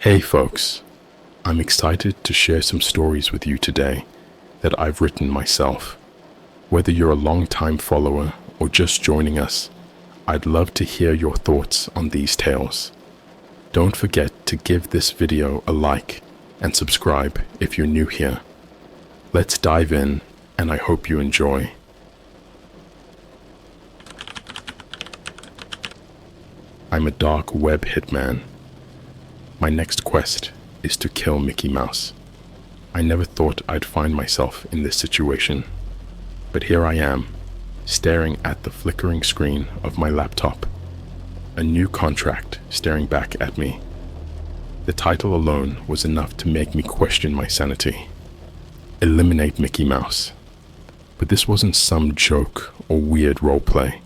Hey folks, I'm excited to share some stories with you today that I've written myself. Whether you're a long-time follower or just joining us, I'd love to hear your thoughts on these tales. Don't forget to give this video a like and subscribe if you're new here. Let's dive in, and I hope you enjoy. I'm a dark web hitman. My next quest is to kill Mickey Mouse. I never thought I'd find myself in this situation, but here I am, staring at the flickering screen of my laptop, a new contract staring back at me. The title alone was enough to make me question my sanity. Eliminate Mickey Mouse. But this wasn't some joke or weird roleplay.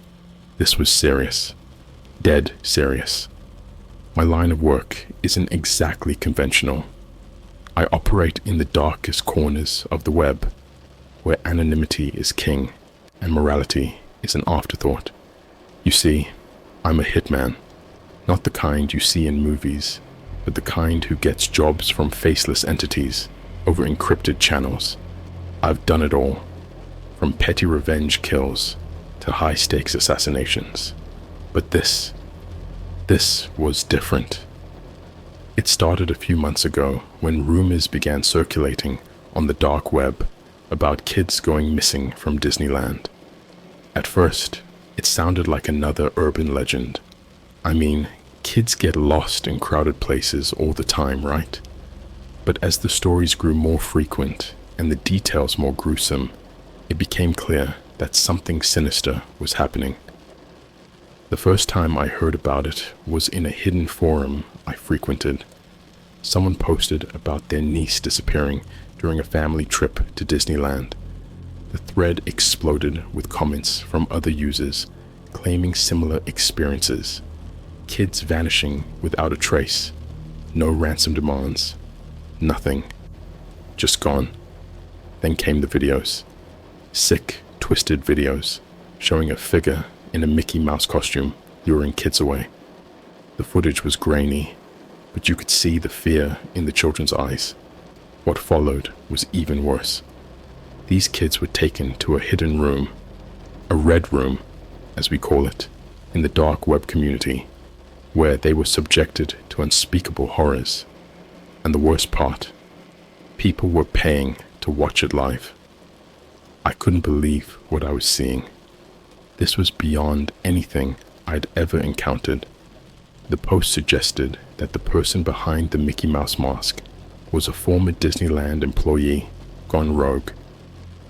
This was serious. Dead serious. My line of work isn't exactly conventional. I operate in the darkest corners of the web, where anonymity is king and morality is an afterthought. You see, I'm a hitman, not the kind you see in movies, but the kind who gets jobs from faceless entities over encrypted channels. I've done it all, from petty revenge kills to high-stakes assassinations. But this was different. It started a few months ago when rumors began circulating on the dark web about kids going missing from Disneyland. At first, it sounded like another urban legend. I mean, kids get lost in crowded places all the time, right? But as the stories grew more frequent and the details more gruesome, it became clear that something sinister was happening. The first time I heard about it was in a hidden forum I frequented. Someone posted about their niece disappearing during a family trip to Disneyland. The thread exploded with comments from other users claiming similar experiences. Kids vanishing without a trace. No ransom demands. Nothing. Just gone. Then came the videos. Sick, twisted videos showing a figure in a Mickey Mouse costume, luring kids away. The footage was grainy, but you could see the fear in the children's eyes. What followed was even worse. These kids were taken to a hidden room, a red room, as we call it, in the dark web community, where they were subjected to unspeakable horrors. And the worst part, people were paying to watch it live. I couldn't believe what I was seeing. This was beyond anything I'd ever encountered. The post suggested that the person behind the Mickey Mouse mask was a former Disneyland employee gone rogue.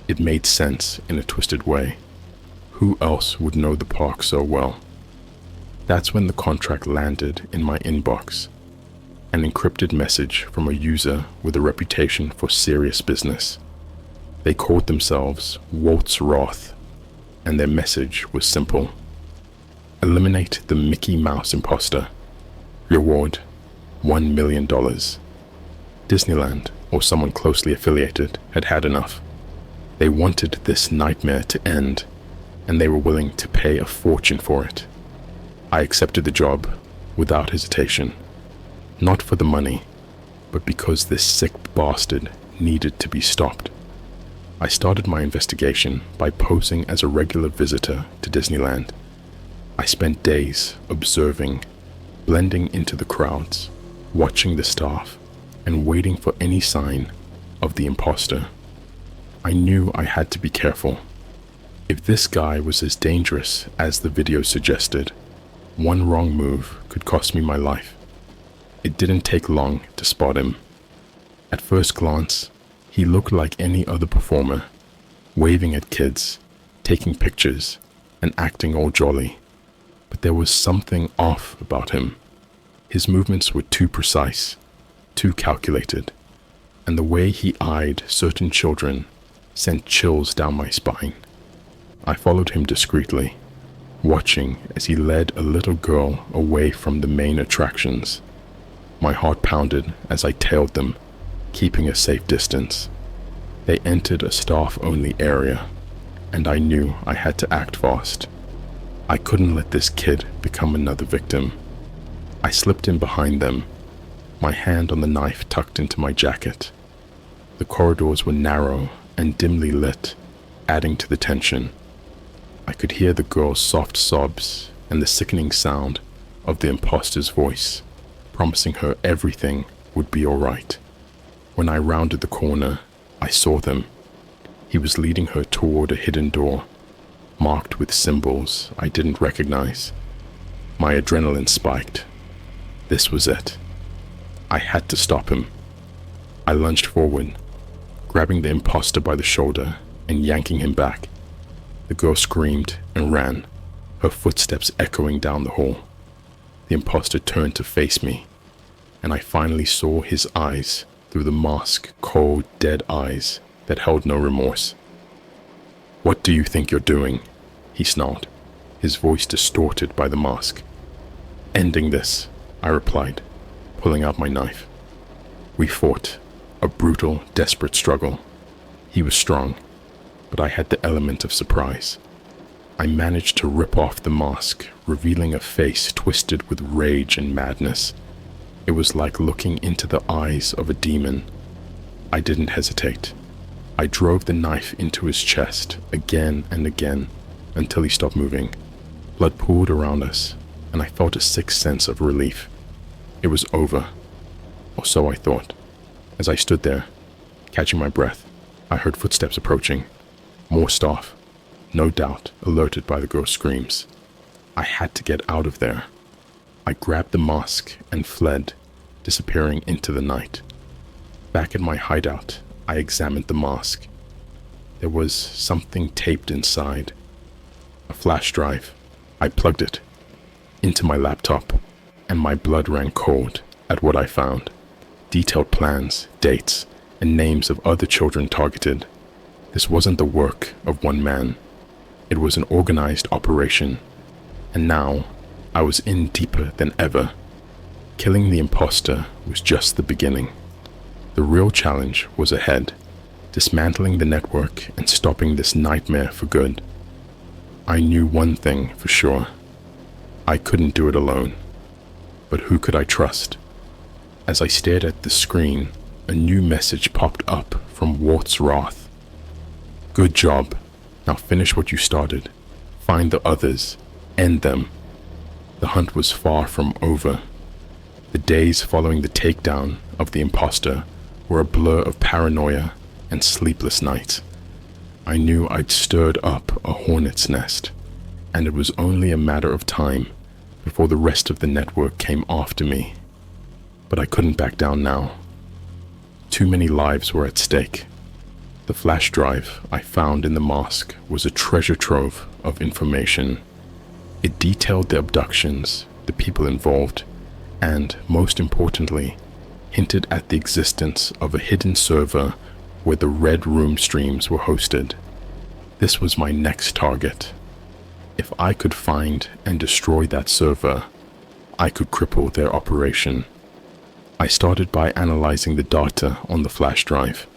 It made sense in a twisted way. Who else would know the park so well? That's when the contract landed in my inbox. An encrypted message from a user with a reputation for serious business. They called themselves Walt's Wrath, and their message was simple. Eliminate the Mickey Mouse imposter. Reward $1 million. Disneyland, or someone closely affiliated, had had enough. They wanted this nightmare to end, and they were willing to pay a fortune for it. I accepted the job without hesitation. Not for the money, but because this sick bastard needed to be stopped. I started my investigation by posing as a regular visitor to Disneyland. I spent days observing, blending into the crowds, watching the staff, and waiting for any sign of the imposter. I knew I had to be careful. If this guy was as dangerous as the video suggested, one wrong move could cost me my life. It didn't take long to spot him. At first glance, he looked like any other performer, waving at kids, taking pictures, and acting all jolly. But there was something off about him. His movements were too precise, too calculated, and the way he eyed certain children sent chills down my spine. I followed him discreetly, watching as he led a little girl away from the main attractions. My heart pounded as I tailed them, keeping a safe distance. They entered a staff-only area, and I knew I had to act fast. I couldn't let this kid become another victim. I slipped in behind them, my hand on the knife tucked into my jacket. The corridors were narrow and dimly lit, adding to the tension. I could hear the girl's soft sobs and the sickening sound of the imposter's voice, promising her everything would be all right. When I rounded the corner, I saw them. He was leading her toward a hidden door, marked with symbols I didn't recognize. My adrenaline spiked. This was it. I had to stop him. I lunged forward, grabbing the imposter by the shoulder and yanking him back. The girl screamed and ran, her footsteps echoing down the hall. The imposter turned to face me, and I finally saw his eyes through the mask, cold, dead eyes that held no remorse. "What do you think you're doing?" he snarled, his voice distorted by the mask. "Ending this," I replied, pulling out my knife. We fought, a brutal, desperate struggle. He was strong, but I had the element of surprise. I managed to rip off the mask, revealing a face twisted with rage and madness. It was like looking into the eyes of a demon. I didn't hesitate. I drove the knife into his chest again and again until he stopped moving. Blood pooled around us, and I felt a sick sense of relief. It was over, or so I thought. As I stood there, catching my breath, I heard footsteps approaching. More staff, no doubt alerted by the girl's screams. I had to get out of there. I grabbed the mask and fled, disappearing into the night. Back in my hideout, I examined the mask. There was something taped inside. A flash drive. I plugged it into my laptop, and my blood ran cold at what I found. Detailed plans, dates, and names of other children targeted. This wasn't the work of one man. It was an organized operation. And now, I was in deeper than ever. Killing the imposter was just the beginning. The real challenge was ahead, dismantling the network and stopping this nightmare for good. I knew one thing for sure. I couldn't do it alone. But who could I trust? As I stared at the screen, a new message popped up from Walt's Wrath. "Good job. Now finish what you started. Find the others. End them." The hunt was far from over. The days following the takedown of the imposter were a blur of paranoia and sleepless nights. I knew I'd stirred up a hornet's nest, and it was only a matter of time before the rest of the network came after me. But I couldn't back down now. Too many lives were at stake. The flash drive I found in the mask was a treasure trove of information. It detailed the abductions, the people involved, and, most importantly, hinted at the existence of a hidden server where the Red Room streams were hosted. This was my next target. If I could find and destroy that server, I could cripple their operation. I started by analyzing the data on the flash drive.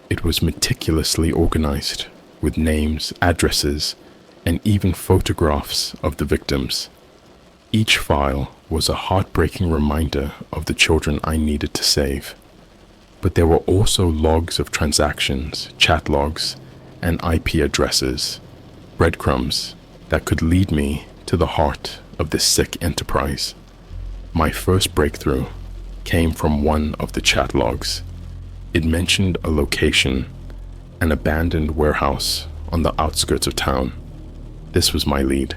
It was meticulously organized, with names, addresses, and even photographs of the victims. Each file was a heartbreaking reminder of the children I needed to save. But there were also logs of transactions, chat logs, and IP addresses, breadcrumbs that could lead me to the heart of this sick enterprise. My first breakthrough came from one of the chat logs. It mentioned a location, an abandoned warehouse on the outskirts of town. This was my lead.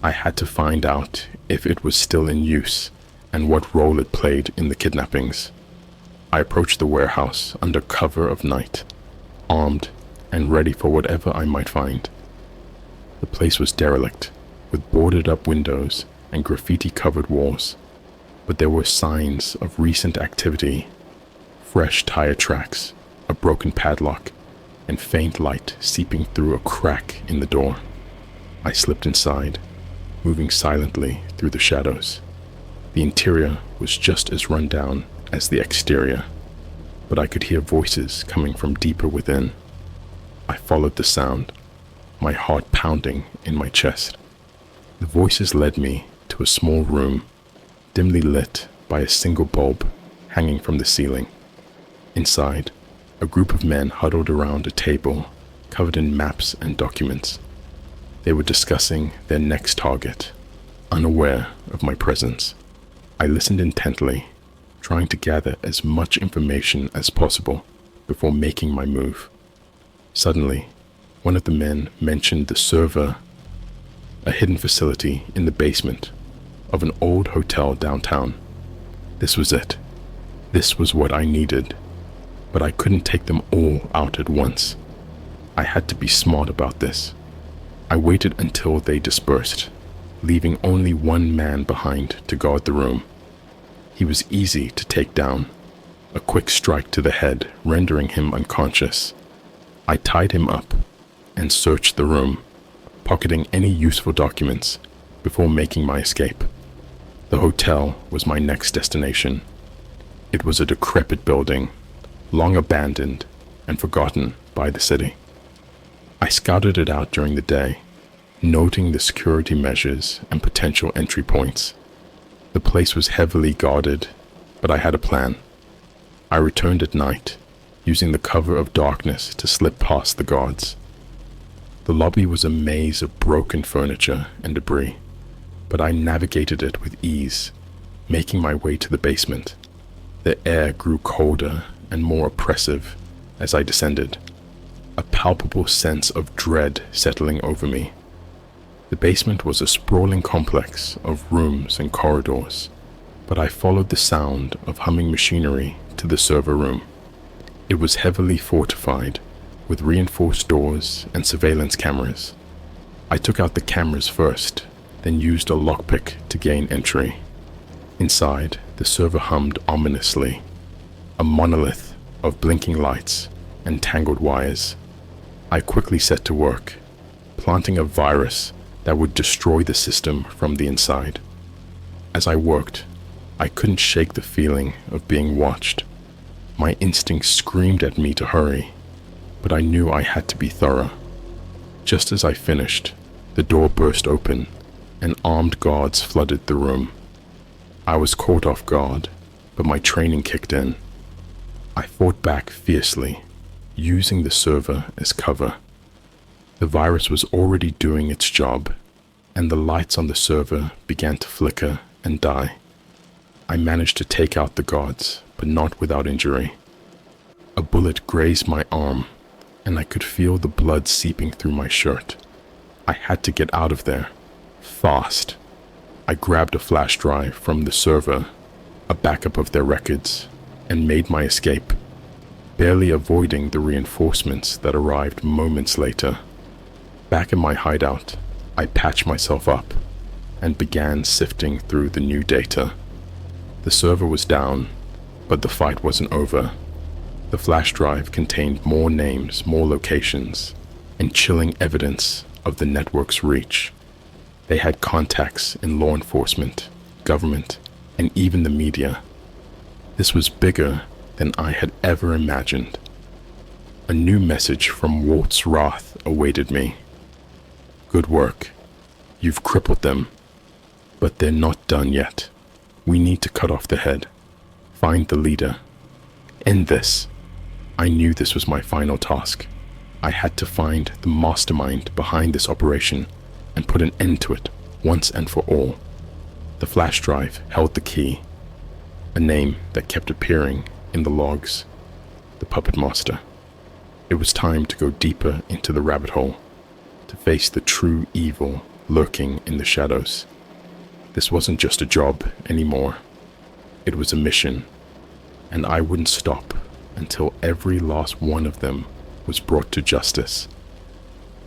I had to find out if it was still in use and what role it played in the kidnappings. I approached the warehouse under cover of night, armed and ready for whatever I might find. The place was derelict, with boarded-up windows and graffiti-covered walls, but there were signs of recent activity: fresh tire tracks, a broken padlock, and faint light seeping through a crack in the door. I slipped inside, moving silently through the shadows. The interior was just as run down as the exterior, but I could hear voices coming from deeper within. I followed the sound, my heart pounding in my chest. The voices led me to a small room, dimly lit by a single bulb hanging from the ceiling. Inside, a group of men huddled around a table covered in maps and documents. They were discussing their next target, unaware of my presence. I listened intently, trying to gather as much information as possible before making my move. Suddenly, one of the men mentioned the server, a hidden facility in the basement of an old hotel downtown. This was it. This was what I needed. But I couldn't take them all out at once. I had to be smart about this. I waited until they dispersed, leaving only one man behind to guard the room. He was easy to take down, a quick strike to the head rendering him unconscious. I tied him up and searched the room, pocketing any useful documents before making my escape. The hotel was my next destination. It was a decrepit building, long abandoned and forgotten by the city. I scouted it out during the day, noting the security measures and potential entry points. The place was heavily guarded, but I had a plan. I returned at night, using the cover of darkness to slip past the guards. The lobby was a maze of broken furniture and debris, but I navigated it with ease, making my way to the basement. The air grew colder and more oppressive as I descended, a palpable sense of dread settling over me. The basement was a sprawling complex of rooms and corridors, but I followed the sound of humming machinery to the server room. It was heavily fortified, with reinforced doors and surveillance cameras. I took out the cameras first, then used a lockpick to gain entry. Inside, the server hummed ominously, a monolith of blinking lights and tangled wires. I quickly set to work, planting a virus that would destroy the system from the inside. As I worked, I couldn't shake the feeling of being watched. My instincts screamed at me to hurry, but I knew I had to be thorough. Just as I finished, the door burst open and armed guards flooded the room. I was caught off guard, but my training kicked in. I fought back fiercely, using the server as cover. The virus was already doing its job, and the lights on the server began to flicker and die. I managed to take out the guards, but not without injury. A bullet grazed my arm, and I could feel the blood seeping through my shirt. I had to get out of there, fast. I grabbed a flash drive from the server, a backup of their records, and made my escape, barely avoiding the reinforcements that arrived moments later. Back in my hideout, I patched myself up and began sifting through the new data. The server was down, but the fight wasn't over. The flash drive contained more names, more locations, and chilling evidence of the network's reach. They had contacts in law enforcement, government, and even the media. This was bigger than I had ever imagined. A new message from Walt's Wrath awaited me. Good work. You've crippled them, but they're not done yet. We need to cut off the head. Find the leader. End this. I knew this was my final task. I had to find the mastermind behind this operation and put an end to it once and for all. The flash drive held the key, a name that kept appearing in the logs, the Puppet Master. It was time to go deeper into the rabbit hole, to face the true evil lurking in the shadows. This wasn't just a job anymore. It was a mission, and I wouldn't stop until every last one of them was brought to justice.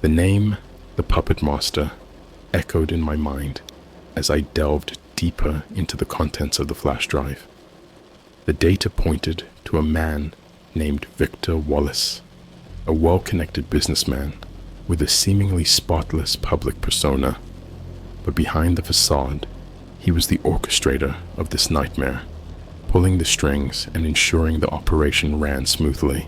The name, the Puppet Master, echoed in my mind as I delved deeper into the contents of the flash drive. The data pointed to a man named Victor Wallace, a well-connected businessman with a seemingly spotless public persona. But behind the facade, he was the orchestrator of this nightmare, pulling the strings and ensuring the operation ran smoothly.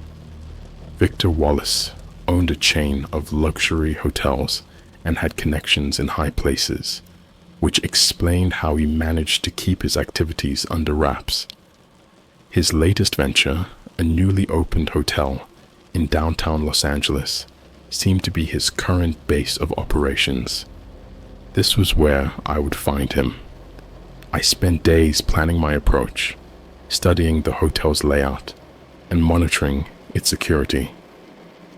Victor Wallace owned a chain of luxury hotels and had connections in high places, which explained how he managed to keep his activities under wraps. His latest venture, a newly opened hotel in downtown Los Angeles, seemed to be his current base of operations. This was where I would find him. I spent days planning my approach, studying the hotel's layout and monitoring its security.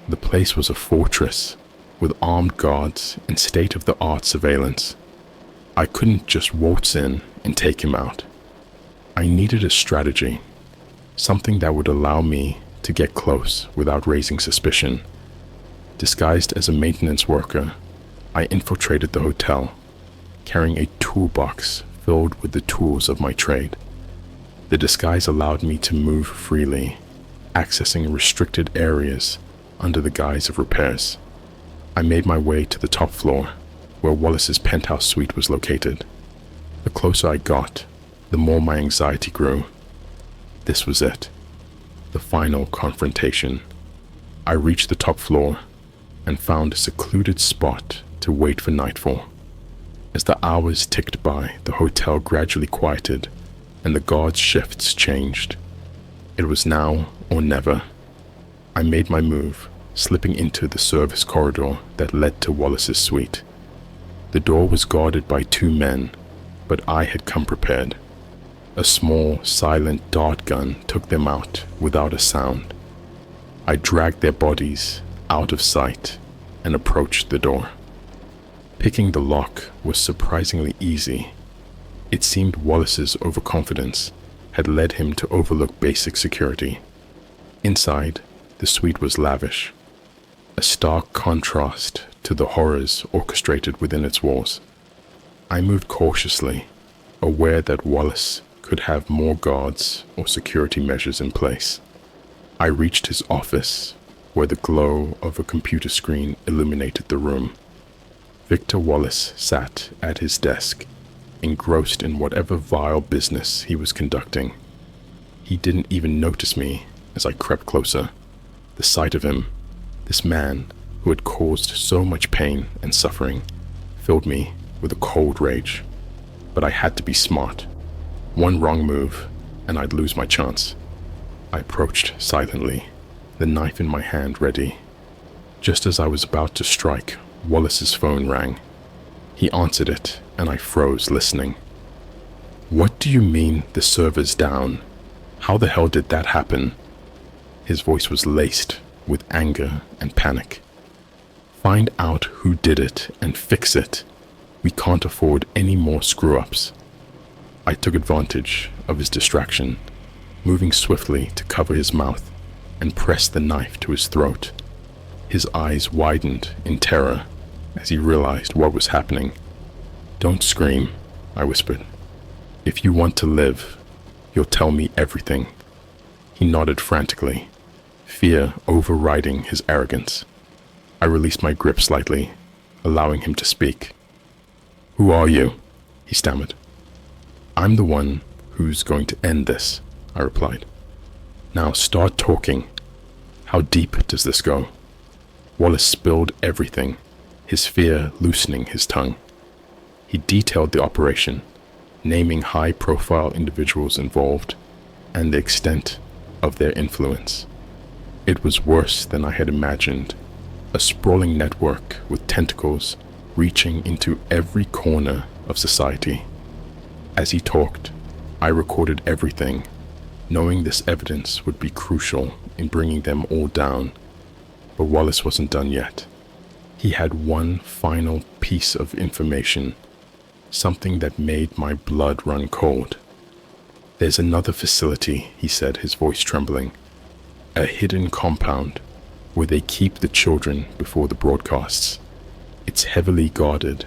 The place was a fortress with armed guards and state-of-the-art surveillance. I couldn't just waltz in and take him out. I needed a strategy, something that would allow me to get close without raising suspicion. Disguised as a maintenance worker, I infiltrated the hotel, carrying a toolbox filled with the tools of my trade. The disguise allowed me to move freely, accessing restricted areas under the guise of repairs. I made my way to the top floor, where Wallace's penthouse suite was located. The closer I got, the more my anxiety grew. This was it, the final confrontation. I reached the top floor and found a secluded spot to wait for nightfall. As the hours ticked by, the hotel gradually quieted and the guards' shifts changed. It was now or never. I made my move, slipping into the service corridor that led to Wallace's suite. The door was guarded by 2 men, but I had come prepared. A small, silent dart gun took them out without a sound. I dragged their bodies out of sight and approached the door. Picking the lock was surprisingly easy. It seemed Wallace's overconfidence had led him to overlook basic security. Inside, the suite was lavish, a stark contrast to the horrors orchestrated within its walls. I moved cautiously, aware that Wallace could have more guards or security measures in place. I reached his office, where the glow of a computer screen illuminated the room. Victor Wallace sat at his desk, engrossed in whatever vile business he was conducting. He didn't even notice me as I crept closer. The sight of him, this man who had caused so much pain and suffering, filled me with a cold rage. But I had to be smart. One wrong move, and I'd lose my chance. I approached silently, the knife in my hand ready. Just as I was about to strike, Wallace's phone rang. He answered it, and I froze listening. "What do you mean the server's down? How the hell did that happen?" His voice was laced with anger and panic. "Find out who did it and fix it. We can't afford any more screw-ups." I took advantage of his distraction, moving swiftly to cover his mouth and pressed the knife to his throat. His eyes widened in terror as he realized what was happening. "Don't scream," I whispered. "If you want to live, you'll tell me everything." He nodded frantically, fear overriding his arrogance. I released my grip slightly, allowing him to speak. "Who are you?" he stammered. "I'm the one who's going to end this," I replied. "Now start talking. How deep does this go?" Wallace spilled everything, his fear loosening his tongue. He detailed the operation, naming high-profile individuals involved and the extent of their influence. It was worse than I had imagined, a sprawling network with tentacles reaching into every corner of society. As he talked, I recorded everything, knowing this evidence would be crucial in bringing them all down. But Wallace wasn't done yet. He had one final piece of information, something that made my blood run cold. "There's another facility," he said, his voice trembling. "A hidden compound where they keep the children before the broadcasts. It's heavily guarded,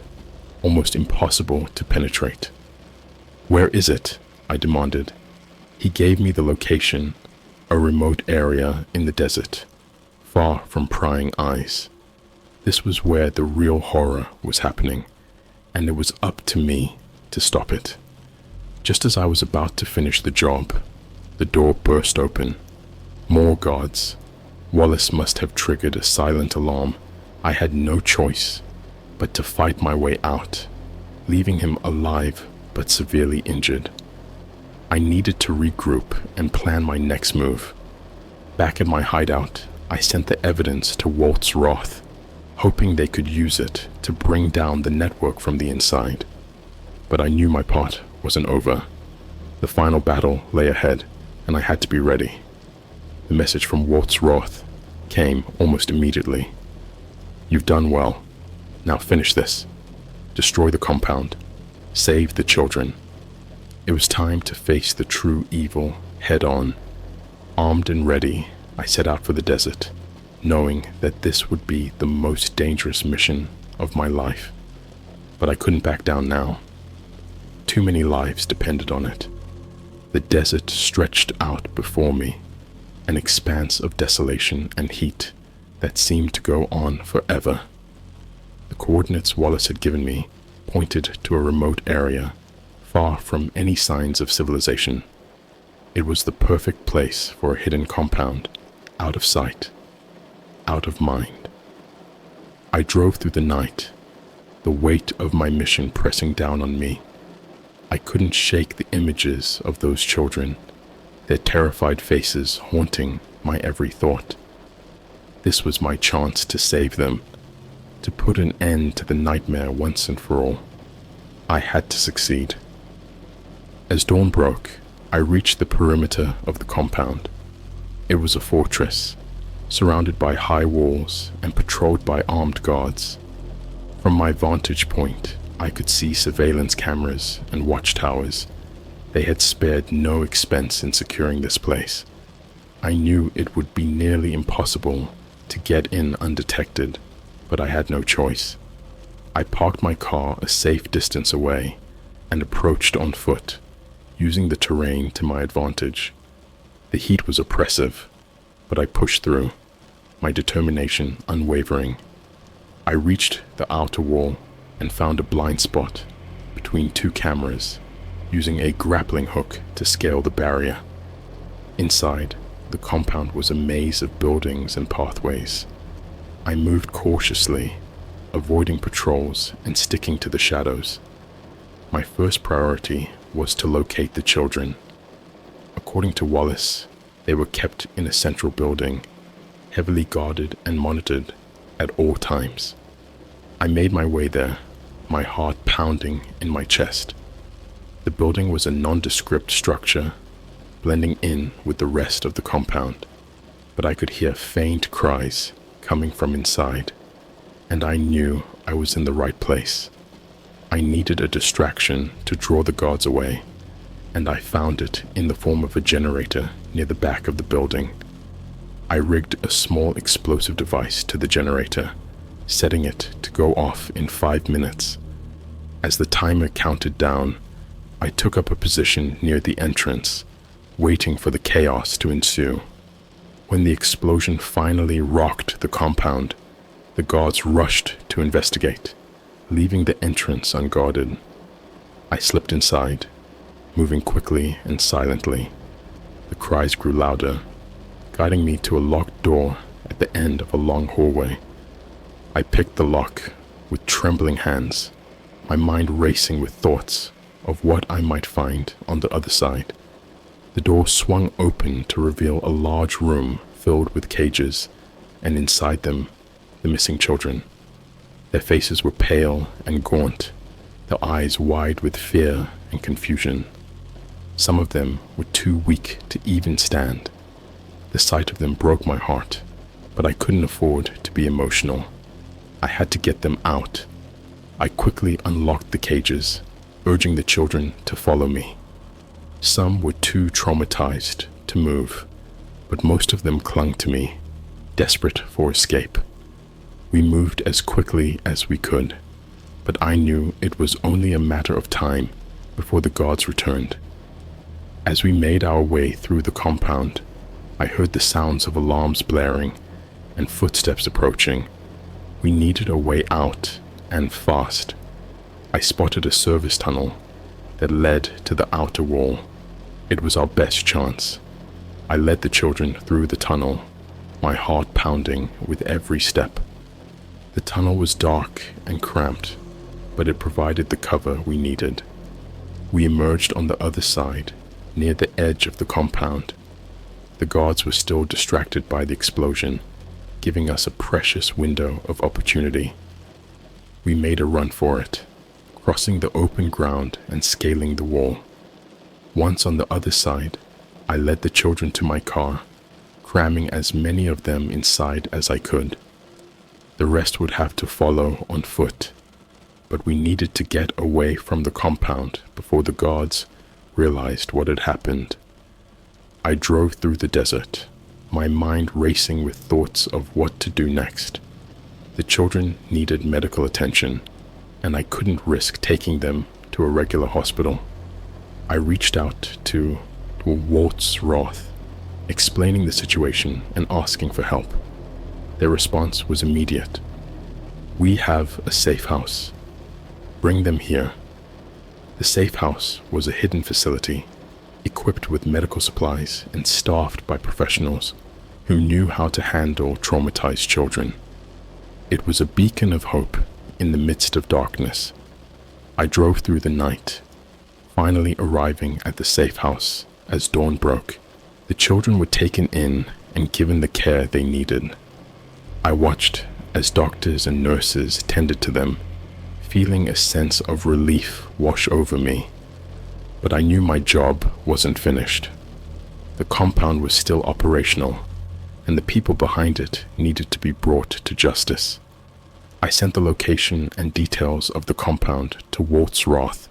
almost impossible to penetrate." "Where is it?" I demanded. He gave me the location, a remote area in the desert, far from prying eyes. This was where the real horror was happening, and it was up to me to stop it. Just as I was about to finish the job, the door burst open. More guards. Wallace must have triggered a silent alarm. I had no choice but to fight my way out. leaving him alive but severely injured. I needed to regroup and plan my next move. Back at my hideout, I sent the evidence to Walt's Wrath, hoping they could use it to bring down the network from the inside. But I knew my part wasn't over. The final battle lay ahead, and I had to be ready. The message from Walt's Wrath came almost immediately. "You've done well. Now finish this. Destroy the compound. Save the children." It was time to face the true evil head on. Armed and ready, I set out for the desert, knowing that this would be the most dangerous mission of my life. But I couldn't back down now. Too many lives depended on it. The desert stretched out before me, an expanse of desolation and heat that seemed to go on forever. The coordinates Wallace had given me pointed to a remote area, far from any signs of civilization. It was the perfect place for a hidden compound, out of sight, out of mind. I drove through the night, the weight of my mission pressing down on me. I couldn't shake the images of those children, their terrified faces haunting my every thought. This was my chance to save them, to put an end to the nightmare once and for all. I had to succeed. As dawn broke, I reached the perimeter of the compound. It was a fortress, surrounded by high walls and patrolled by armed guards. From my vantage point, I could see surveillance cameras and watchtowers. They had spared no expense in securing this place. I knew it would be nearly impossible to get in undetected, but I had no choice. I parked my car a safe distance away and approached on foot, using the terrain to my advantage. The heat was oppressive, but I pushed through, my determination unwavering. I reached the outer wall and found a blind spot between two cameras, using a grappling hook to scale the barrier. Inside, the compound was a maze of buildings and pathways. I moved cautiously, avoiding patrols and sticking to the shadows. My first priority was to locate the children. According to Wallace, they were kept in a central building, heavily guarded and monitored at all times. I made my way there, my heart pounding in my chest. The building was a nondescript structure, blending in with the rest of the compound, but I could hear faint cries coming from inside, and I knew I was in the right place. I needed a distraction to draw the guards away, and I found it in the form of a generator near the back of the building. I rigged a small explosive device to the generator, setting it to go off in 5 minutes. As the timer counted down, I took up a position near the entrance, waiting for the chaos to ensue. When the explosion finally rocked the compound, the guards rushed to investigate, leaving the entrance unguarded. I slipped inside, moving quickly and silently. The cries grew louder, guiding me to a locked door at the end of a long hallway. I picked the lock with trembling hands, my mind racing with thoughts of what I might find on the other side. The door swung open to reveal a large room filled with cages, and inside them, the missing children. Their faces were pale and gaunt, their eyes wide with fear and confusion. Some of them were too weak to even stand. The sight of them broke my heart, but I couldn't afford to be emotional. I had to get them out. I quickly unlocked the cages, urging the children to follow me. Some were too traumatized to move, but most of them clung to me, desperate for escape. We moved as quickly as we could, but I knew it was only a matter of time before the guards returned. As we made our way through the compound, I heard the sounds of alarms blaring and footsteps approaching. We needed a way out, and fast. I spotted a service tunnel that led to the outer wall. It was our best chance. I led the children through the tunnel, my heart pounding with every step. The tunnel was dark and cramped, but it provided the cover we needed. We emerged on the other side, near the edge of the compound. The guards were still distracted by the explosion, giving us a precious window of opportunity. We made a run for it, crossing the open ground and scaling the wall. Once on the other side, I led the children to my car, cramming as many of them inside as I could. The rest would have to follow on foot, but we needed to get away from the compound before the guards realized what had happened. I drove through the desert, my mind racing with thoughts of what to do next. The children needed medical attention, and I couldn't risk taking them to a regular hospital. I reached out to Waltz Roth, explaining the situation and asking for help. Their response was immediate. "We have a safe house. Bring them here." The safe house was a hidden facility, equipped with medical supplies and staffed by professionals who knew how to handle traumatized children. It was a beacon of hope in the midst of darkness. I drove through the night, finally arriving at the safe house as dawn broke. The children were taken in and given the care they needed. I watched as doctors and nurses tended to them, feeling a sense of relief wash over me. But I knew my job wasn't finished. The compound was still operational, and the people behind it needed to be brought to justice. I sent the location and details of the compound to Waltz Roth,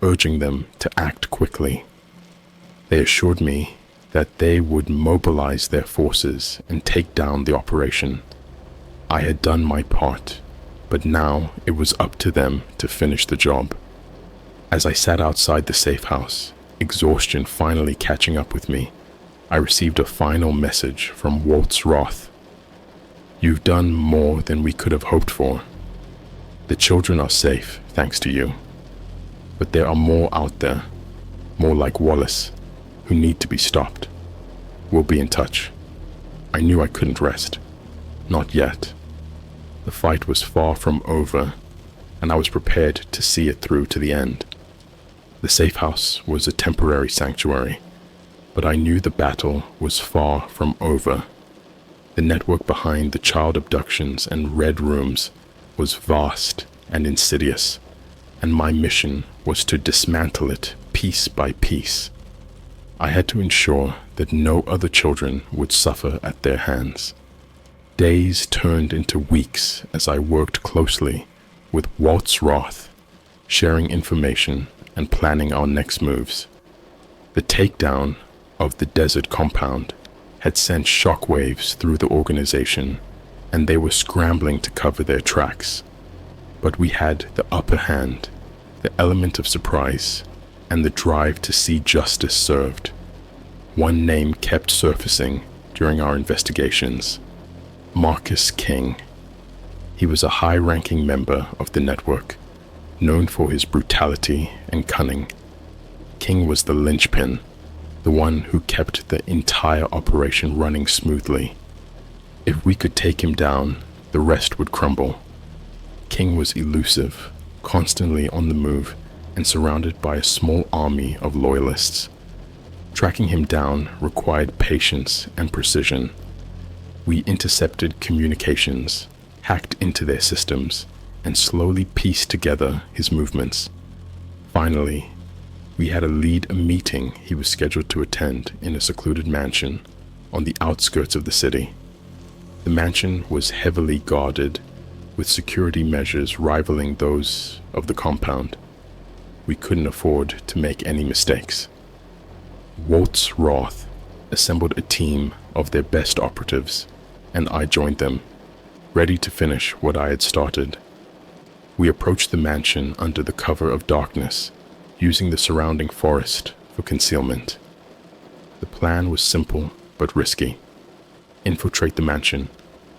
urging them to act quickly. They assured me that they would mobilize their forces and take down the operation. I had done my part, but now it was up to them to finish the job. As I sat outside the safe house, exhaustion finally catching up with me, I received a final message from Waltz Roth. "You've done more than we could have hoped for. The children are safe, thanks to you. But there are more out there, more like Wallace, who need to be stopped. We'll be in touch." I knew I couldn't rest. Not yet. The fight was far from over, and I was prepared to see it through to the end. The safe house was a temporary sanctuary, but I knew the battle was far from over. The network behind the child abductions and red rooms was vast and insidious, and my mission was to dismantle it piece by piece. I had to ensure that no other children would suffer at their hands. Days turned into weeks as I worked closely with Waltz Roth, sharing information and planning our next moves. The takedown of the desert compound had sent shockwaves through the organization, and they were scrambling to cover their tracks. But we had the upper hand, the element of surprise, and the drive to see justice served. One name kept surfacing during our investigations: Marcus King. He was a high-ranking member of the network, known for his brutality and cunning. King was the linchpin, the one who kept the entire operation running smoothly. If we could take him down, the rest would crumble. King was elusive, constantly on the move, and surrounded by a small army of loyalists. Tracking him down required patience and precision. We intercepted communications, hacked into their systems, and slowly pieced together his movements. Finally, we had a meeting he was scheduled to attend in a secluded mansion on the outskirts of the city. The mansion was heavily guarded, with security measures rivaling those of the compound. We couldn't afford to make any mistakes. Waltz Roth assembled a team of their best operatives, and I joined them, ready to finish what I had started. We approached the mansion under the cover of darkness, using the surrounding forest for concealment. The plan was simple but risky: infiltrate the mansion,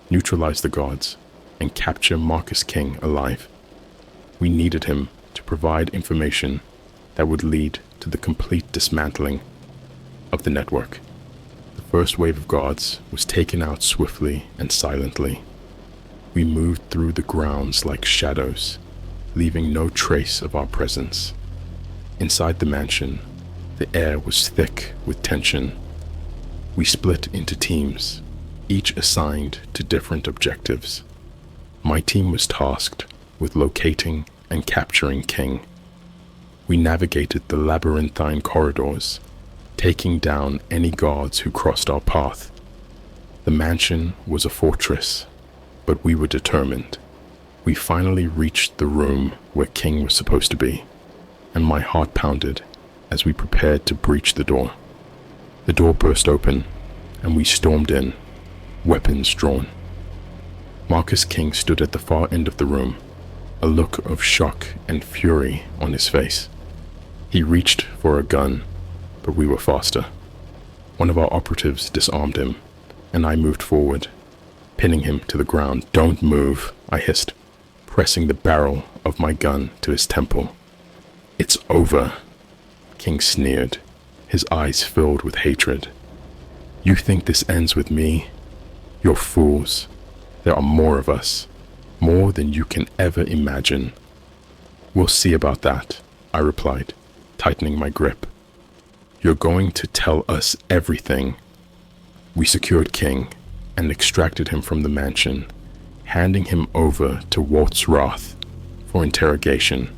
neutralize the guards, and capture Marcus King alive. We needed him to provide information that would lead to the complete dismantling of the network. The first wave of guards was taken out swiftly and silently. We moved through the grounds like shadows, leaving no trace of our presence. Inside the mansion, the air was thick with tension. We split into teams, each assigned to different objectives. My team was tasked with locating and capturing King. We navigated the labyrinthine corridors, taking down any guards who crossed our path. The mansion was a fortress, but we were determined. We finally reached the room where King was supposed to be, and my heart pounded as we prepared to breach the door. The door burst open, and we stormed in, weapons drawn. Marcus King stood at the far end of the room, a look of shock and fury on his face. He reached for a gun, but we were faster. One of our operatives disarmed him, and I moved forward, pinning him to the ground. "Don't move," I hissed, pressing the barrel of my gun to his temple. "It's over," King sneered, his eyes filled with hatred. "You think this ends with me? You're fools. There are more of us, more than you can ever imagine." "We'll see about that," I replied, tightening my grip. "You're going to tell us everything." We secured King and extracted him from the mansion, handing him over to Walt's Wrath for interrogation.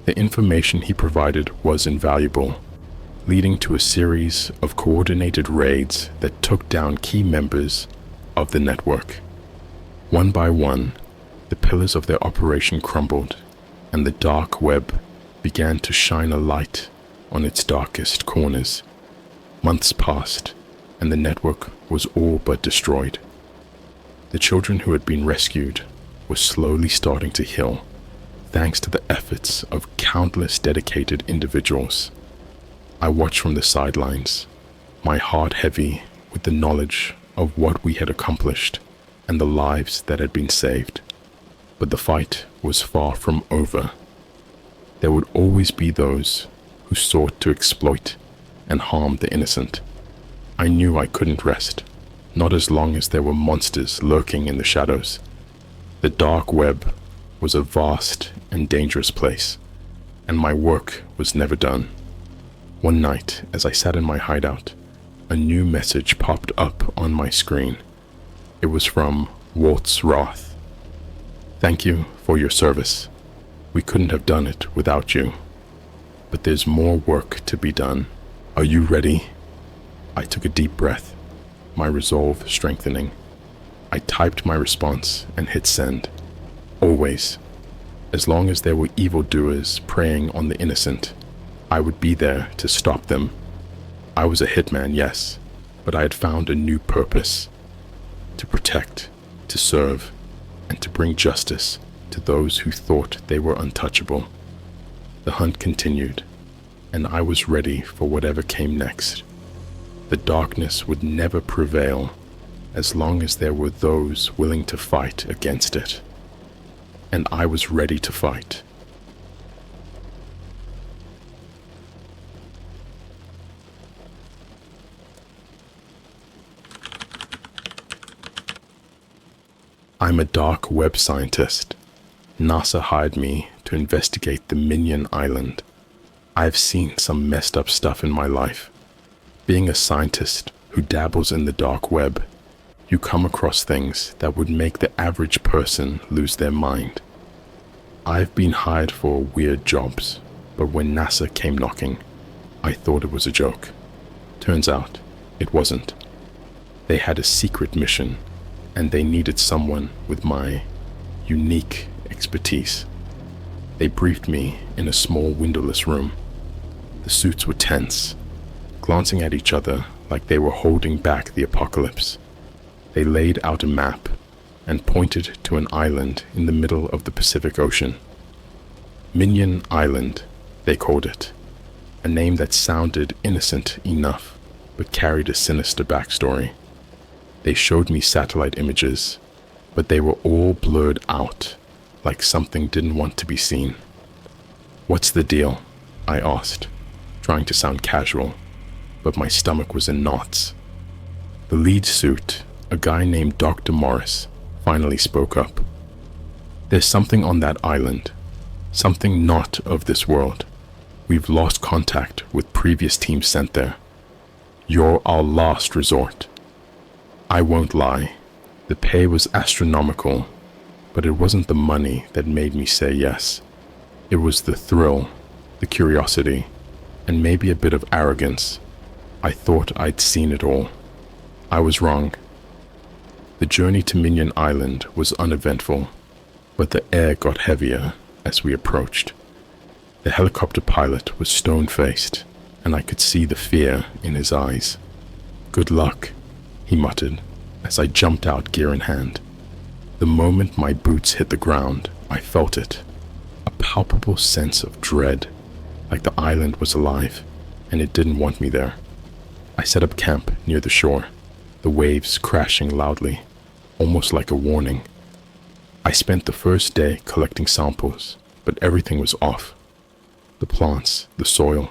The information he provided was invaluable, leading to a series of coordinated raids that took down key members of the network. One by one, the pillars of their operation crumbled, and the dark web began to shine a light on its darkest corners. Months passed, and the network was all but destroyed. The children who had been rescued were slowly starting to heal, thanks to the efforts of countless dedicated individuals. I watched from the sidelines, my heart heavy with the knowledge of what we had accomplished and the lives that had been saved. But the fight was far from over. There would always be those who sought to exploit and harm the innocent. I knew I couldn't rest, not as long as there were monsters lurking in the shadows. The dark web was a vast and dangerous place, and my work was never done. One night, as I sat in my hideout, a new message popped up on my screen. It was from Walt's Wrath. "Thank you for your service. We couldn't have done it without you. But there's more work to be done. Are you ready?" I took a deep breath, my resolve strengthening. I typed my response and hit send. Always. As long as there were evildoers preying on the innocent, I would be there to stop them. I was a hitman, yes, but I had found a new purpose: to protect, to serve, and to bring justice to those who thought they were untouchable. The hunt continued, and I was ready for whatever came next. The darkness would never prevail as long as there were those willing to fight against it. And I was ready to fight. I'm a dark web scientist. NASA hired me to investigate the Minion Island. I've seen some messed up stuff in my life. Being a scientist who dabbles in the dark web, you come across things that would make the average person lose their mind. I've been hired for weird jobs, but when NASA came knocking, I thought it was a joke. Turns out, it wasn't. They had a secret mission, and they needed someone with my unique expertise. They briefed me in a small windowless room. The suits were tense, glancing at each other like they were holding back the apocalypse. They laid out a map and pointed to an island in the middle of the Pacific Ocean. Minion Island, they called it, a name that sounded innocent enough but carried a sinister backstory. They showed me satellite images, but they were all blurred out, like something didn't want to be seen. "What's the deal?" I asked, trying to sound casual, but my stomach was in knots. The lead suit, a guy named Dr. Morris, finally spoke up. "There's something on that island. Something not of this world. We've lost contact with previous teams sent there. You're our last resort. I won't lie. The pay was astronomical, but it wasn't the money that made me say yes. It was the thrill, the curiosity, and maybe a bit of arrogance. I thought I'd seen it all. I was wrong. The journey to Minion Island was uneventful, but the air got heavier as we approached. The helicopter pilot was stone-faced, and I could see the fear in his eyes. "Good luck," he muttered as I jumped out, gear in hand. The moment my boots hit the ground, I felt it. A palpable sense of dread, like the island was alive, and it didn't want me there. I set up camp near the shore, the waves crashing loudly, almost like a warning. I spent the first day collecting samples, but everything was off. The plants, the soil,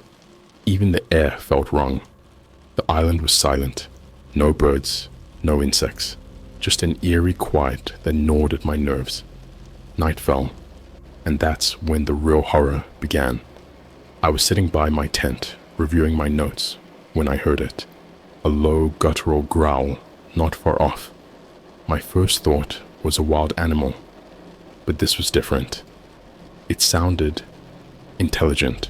even the air felt wrong. The island was silent. No birds, no insects, just an eerie quiet that gnawed at my nerves. Night fell, and that's when the real horror began. I was sitting by my tent, reviewing my notes, when I heard it. A low, guttural growl, not far off. My first thought was a wild animal, but this was different. It sounded intelligent.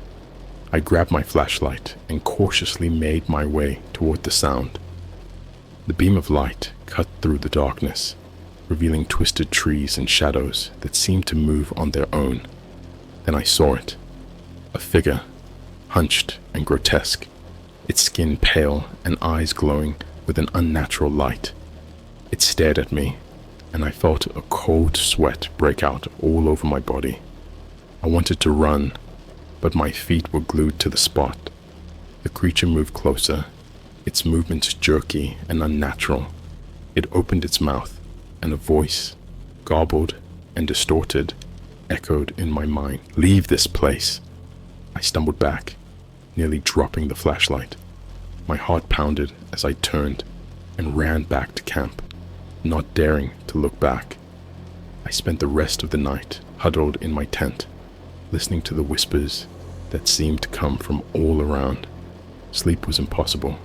I grabbed my flashlight and cautiously made my way toward the sound. The beam of light cut through the darkness, revealing twisted trees and shadows that seemed to move on their own. Then I saw it. A figure, hunched and grotesque, its skin pale and eyes glowing with an unnatural light. It stared at me, and I felt a cold sweat break out all over my body. I wanted to run, but my feet were glued to the spot. The creature moved closer, its movements jerky and unnatural. It opened its mouth, and a voice, garbled and distorted, echoed in my mind. "Leave this place." I stumbled back, nearly dropping the flashlight. My heart pounded as I turned and ran back to camp, not daring to look back. I spent the rest of the night huddled in my tent, listening to the whispers that seemed to come from all around. Sleep was impossible,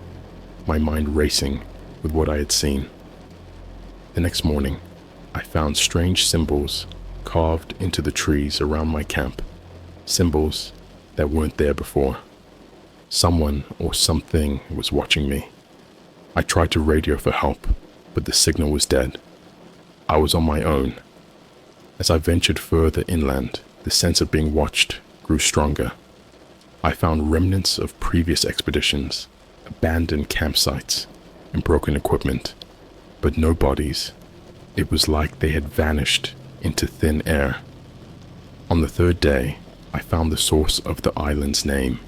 my mind racing with what I had seen. The next morning, I found strange symbols carved into the trees around my camp, symbols that weren't there before. Someone or something was watching me. I tried to radio for help, but the signal was dead. I was on my own. As I ventured further inland, the sense of being watched grew stronger. I found remnants of previous expeditions, abandoned campsites, and broken equipment, but no bodies. It was like they had vanished into thin air. On the third day, I found the source of the island's name,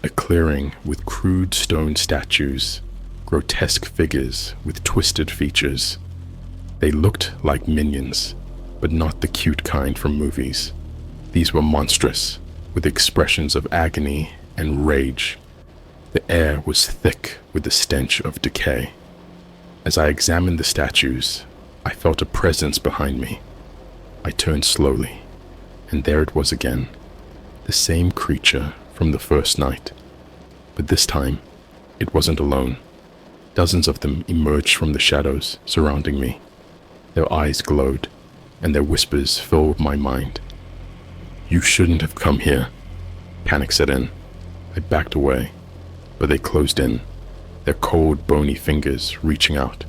a clearing with crude stone statues, grotesque figures with twisted features. They looked like minions, but not the cute kind from movies. These were monstrous, with expressions of agony and rage. The air was thick with the stench of decay. As I examined the statues, I felt a presence behind me. I turned slowly, and there it was again, the same creature from the first night. But this time, it wasn't alone. Dozens of them emerged from the shadows surrounding me. Their eyes glowed, and their whispers filled my mind. "You shouldn't have come here." Panic set in. I backed away, but they closed in, their cold, bony fingers reaching out.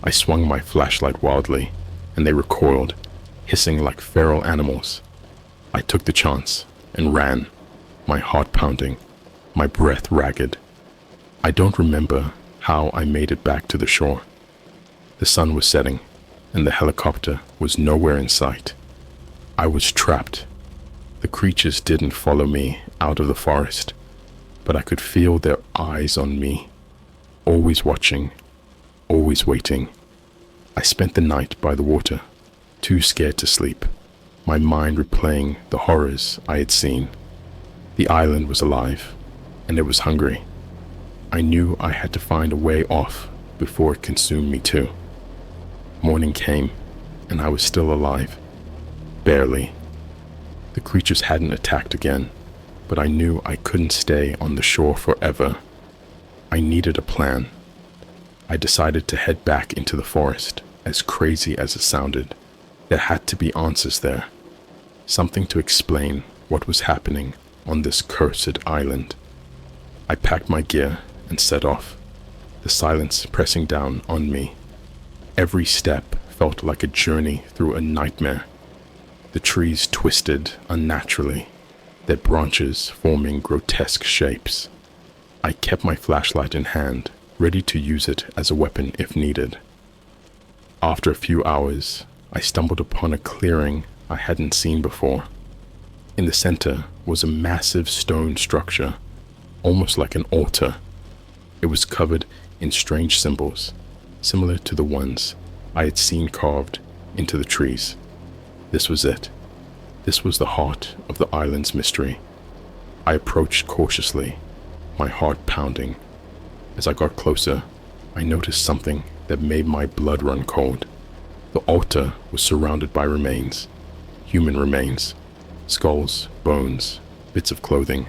I swung my flashlight wildly, and they recoiled, hissing like feral animals. I took the chance and ran, my heart pounding, my breath ragged. I don't remember how I made it back to the shore. The sun was setting, and the helicopter was nowhere in sight. I was trapped. The creatures didn't follow me out of the forest, but I could feel their eyes on me, always watching, always waiting. I spent the night by the water, too scared to sleep, my mind replaying the horrors I had seen. The island was alive, and it was hungry. I knew I had to find a way off before it consumed me too. Morning came, and I was still alive. Barely. The creatures hadn't attacked again, but I knew I couldn't stay on the shore forever. I needed a plan. I decided to head back into the forest, as crazy as it sounded. There had to be answers there. Something to explain what was happening on this cursed island. I packed my gear and set off, the silence pressing down on me. Every step felt like a journey through a nightmare. The trees twisted unnaturally, their branches forming grotesque shapes. I kept my flashlight in hand, ready to use it as a weapon if needed. After a few hours, I stumbled upon a clearing I hadn't seen before. In the center was a massive stone structure, almost like an altar. It was covered in strange symbols, similar to the ones I had seen carved into the trees. This was it. This was the heart of the island's mystery. I approached cautiously, my heart pounding. As I got closer, I noticed something that made my blood run cold. The altar was surrounded by remains, human remains, skulls, bones, bits of clothing,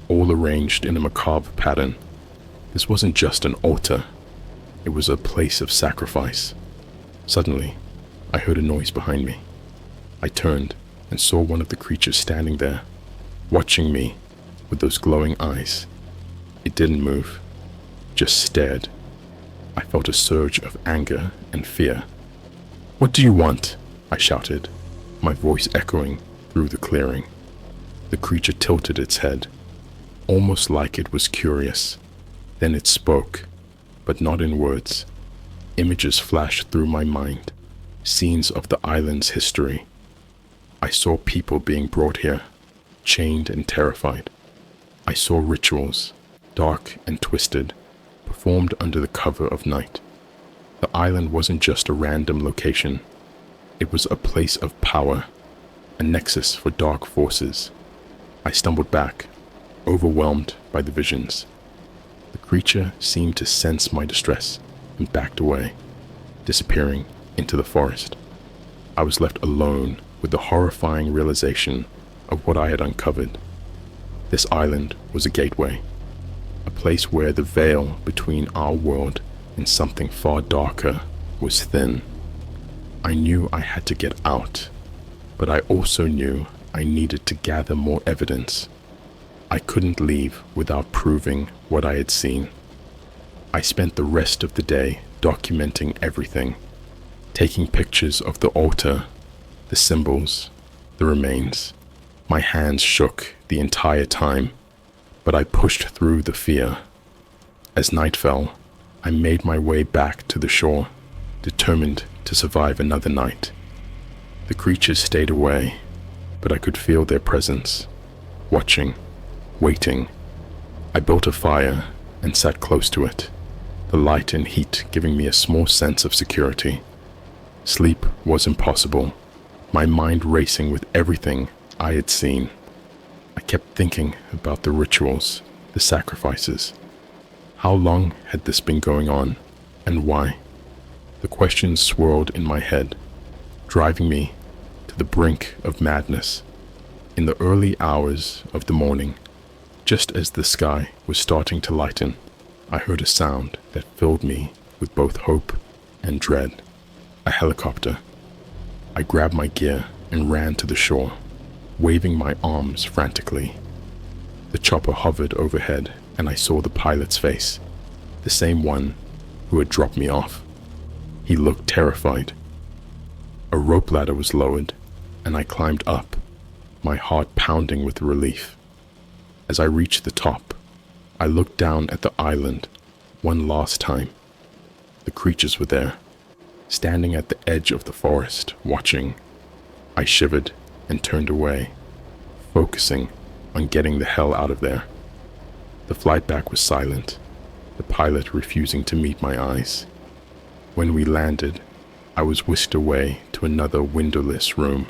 all arranged in a macabre pattern. This wasn't just an altar, it was a place of sacrifice. Suddenly, I heard a noise behind me. I turned and saw one of the creatures standing there, watching me with those glowing eyes. It didn't move, just stared. I felt a surge of anger and fear. "What do you want?" I shouted, my voice echoing through the clearing. The creature tilted its head, almost like it was curious. Then it spoke, but not in words. Images flashed through my mind, scenes of the island's history. I saw people being brought here, chained and terrified. I saw rituals, dark and twisted, performed under the cover of night. The island wasn't just a random location. It was a place of power, a nexus for dark forces. I stumbled back, overwhelmed by the visions. The creature seemed to sense my distress and backed away, disappearing into the forest. I was left alone with the horrifying realization of what I had uncovered. This island was a gateway, a place where the veil between our world and something far darker was thin. I knew I had to get out, but I also knew I needed to gather more evidence. I couldn't leave without proving what I had seen. I spent the rest of the day documenting everything, taking pictures of the altar, the symbols, the remains. My hands shook the entire time, but I pushed through the fear. As night fell, I made my way back to the shore, determined to survive another night. The creatures stayed away, but I could feel their presence, watching, waiting. I built a fire and sat close to it, the light and heat giving me a small sense of security. Sleep was impossible, my mind racing with everything I had seen. I kept thinking about the rituals, the sacrifices. How long had this been going on, and why? The questions swirled in my head, driving me to the brink of madness. In the early hours of the morning, just as the sky was starting to lighten, I heard a sound that filled me with both hope and dread. A helicopter. I grabbed my gear and ran to the shore, waving my arms frantically. The chopper hovered overhead, and I saw the pilot's face, the same one who had dropped me off. He looked terrified. A rope ladder was lowered, and I climbed up, my heart pounding with relief. As I reached the top, I looked down at the island one last time. The creatures were there, standing at the edge of the forest, watching. I shivered and turned away, focusing on getting the hell out of there. The flight back was silent, the pilot refusing to meet my eyes. When we landed, I was whisked away to another windowless room,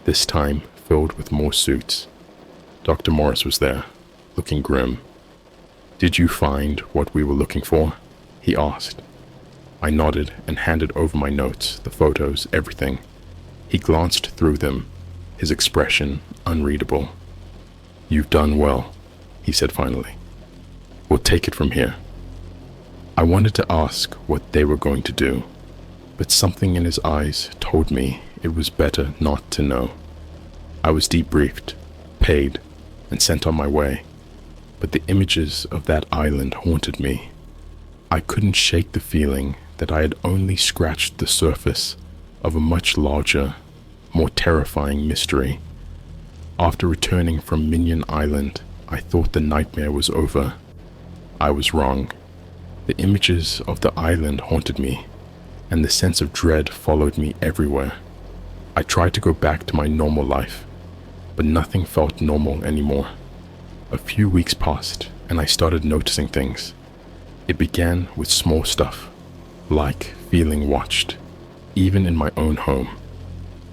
this time filled with more suits. Dr. Morris was there, looking grim. "Did you find what we were looking for?" he asked. I nodded and handed over my notes, the photos, everything. He glanced through them, his expression unreadable. "You've done well," he said finally. "We'll take it from here." I wanted to ask what they were going to do, but something in his eyes told me it was better not to know. I was debriefed, paid, and sent on my way, but the images of that island haunted me. I couldn't shake the feeling that I had only scratched the surface of a much larger, more terrifying mystery. After returning from Minion Island, I thought the nightmare was over. I was wrong. The images of the island haunted me, and the sense of dread followed me everywhere. I tried to go back to my normal life, but nothing felt normal anymore. A few weeks passed, and I started noticing things. It began with small stuff, like feeling watched, even in my own home.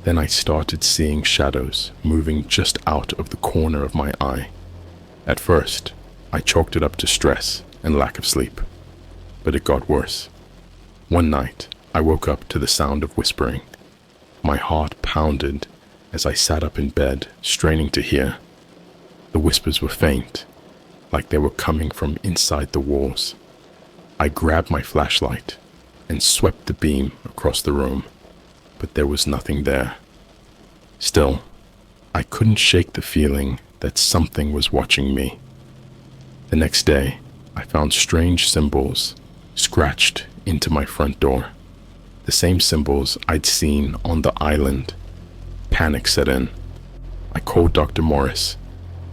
Then I started seeing shadows moving just out of the corner of my eye. At first, I chalked it up to stress and lack of sleep, but it got worse. One night, I woke up to the sound of whispering. My heart pounded as I sat up in bed, straining to hear. The whispers were faint, like they were coming from inside the walls. I grabbed my flashlight and swept the beam across the room, but there was nothing there. Still, I couldn't shake the feeling that something was watching me. The next day, I found strange symbols scratched into my front door. The same symbols I'd seen on the island. Panic set in. I called Dr. Morris,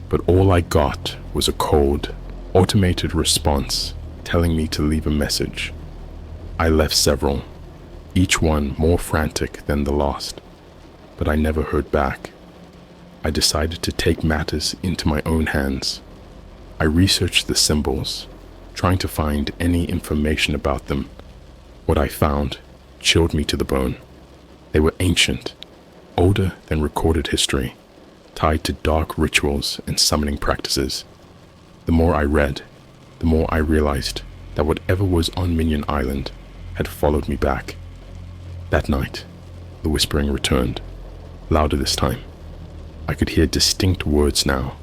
but all I got was a cold, automated response telling me to leave a message. I left several, each one more frantic than the last, but I never heard back. I decided to take matters into my own hands. I researched the symbols, trying to find any information about them. What I found chilled me to the bone. They were ancient, older than recorded history, tied to dark rituals and summoning practices. The more I read, the more I realized that whatever was on Minion Island had followed me back. That night, the whispering returned, louder this time. I could hear distinct words now,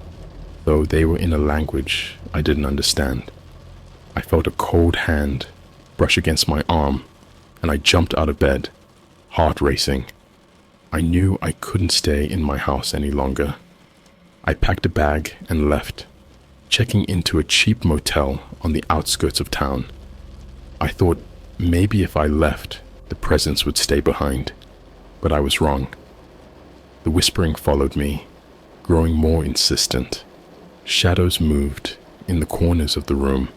though they were in a language I didn't understand. I felt a cold hand brush against my arm, and I jumped out of bed, heart racing. I knew I couldn't stay in my house any longer. I packed a bag and left, checking into a cheap motel on the outskirts of town. I thought maybe if I left, the presence would stay behind, but I was wrong. The whispering followed me, growing more insistent. Shadows moved in the corners of the room,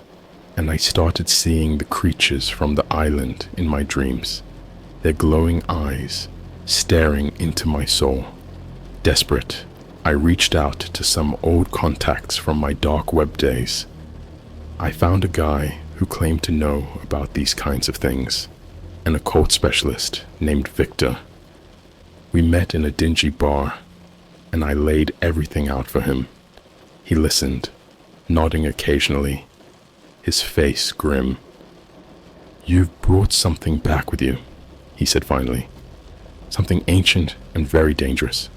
and I started seeing the creatures from the island in my dreams, their glowing eyes staring into my soul. Desperate, I reached out to some old contacts from my dark web days. I found a guy who claimed to know about these kinds of things, an occult specialist named Victor. We met in a dingy bar, and I laid everything out for him. He listened, nodding occasionally, his face grim. "You've brought something back with you," he said finally. "Something ancient and very dangerous.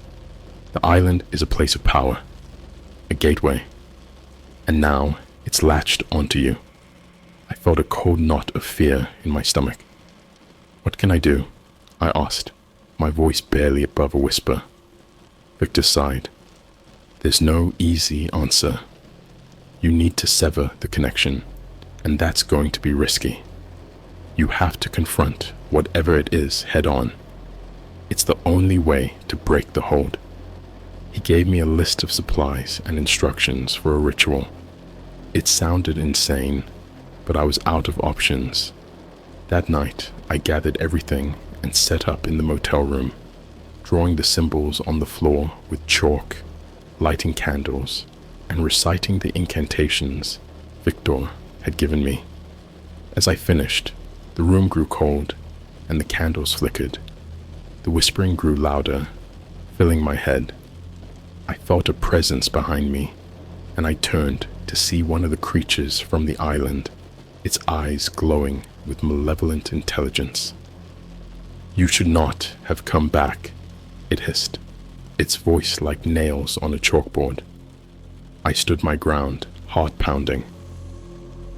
The island is a place of power, a gateway, and now it's latched onto you." I felt a cold knot of fear in my stomach. "What can I do?" I asked, my voice barely above a whisper. Victor sighed. "There's no easy answer. You need to sever the connection, and that's going to be risky. You have to confront whatever it is head on. It's the only way to break the hold." He gave me a list of supplies and instructions for a ritual. It sounded insane, but I was out of options. That night, I gathered everything and set up in the motel room, drawing the symbols on the floor with chalk, lighting candles, and reciting the incantations Victor had given me. As I finished, the room grew cold, and the candles flickered. The whispering grew louder, filling my head. I felt a presence behind me, and I turned to see one of the creatures from the island, its eyes glowing with malevolent intelligence. "You should not have come back," it hissed. its voice like nails on a chalkboard. I stood my ground, heart pounding.